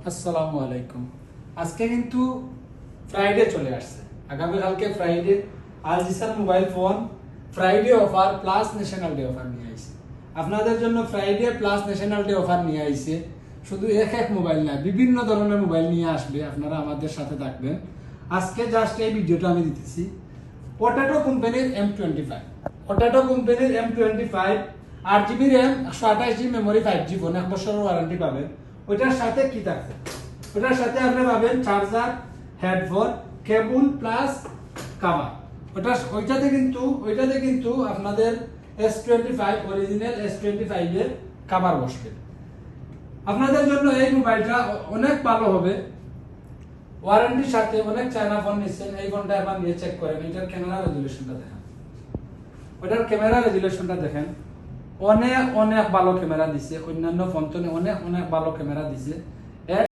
আসসালামু আলাইকুম। আজকে কিন্তু ফ্রাইডে চলে আসছে, আগামীকালকে ফ্রাইডে। আলজিসার mobile phone Friday offer plus national day offer নিয়ে আইছে। আপনাদের জন্য Friday plus national day offer নিয়ে আইছে। শুধু এক মোবাইল না, বিভিন্ন ধরনের মোবাইল নিয়ে আসবে। আপনারা আমাদের সাথে থাকবেন। আজকে জাস্ট এই ভিডিওটা আমি দিতেছি। পটেটো কোম্পানির M25, পটেটো কোম্পানির M25 8GB RAM, 128GB memory, 5G phone, 1 বছরের ওয়ারেন্টি পাবেন। ওইটার সাথে কি থাকছে? ওইটার সাথে আপনি পাবেন চার্জার, হেডফোন, কেবল প্লাস কভার। ওইটাতে কিন্তু আপনাদের S25 অরিজিনাল S25 এর কভার বসবে। আপনাদের জন্য এই মোবাইলটা অনেক ভালো হবে। ওয়ারেন্টির সাথে অনেক চায়না ফোন নিচ্ছেন, এই ফোনটা একবার নিয়ে চেক করেন। এটার ক্যামেরা রেজুলেশনটা দেখেন, ওইটার ক্যামেরা রেজুলেশনটা দেখেন। অনেক ভালো ক্যামেরা দিছে, অন্যান্য ফোন তো অনেক ভালো ক্যামেরা দিছে।